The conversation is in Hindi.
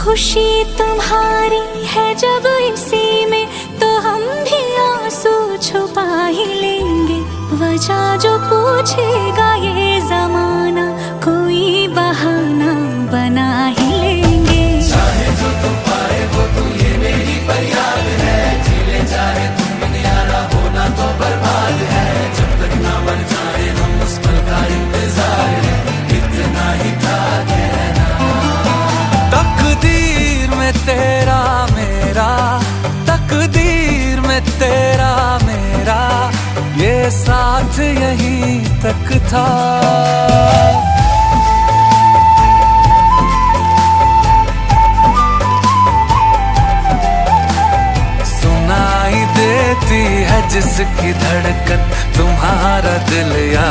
खुशी तुम्हारी है जब इसी में, तो हम भी आंसू छुपा ही लेंगे। वजह जो पूछेगा ये जमाना, कोई बहाना बना ही लेंगे। चाहे जो तुम पाए वो तू, ये मेरी फरियाद है। जीले चाहे तुम दुनियारा, होना तो बर्बाद है। जब तक ना बन जाए हम, उस पल का इंतजार है। इतना ही था कहना। तकदीर में तेरा मेरा, तकदीर में तेरा मेरा, ये साथ यहीं तक था। सुनाई देती है जिसकी धड़कन, तुम्हारा दिल या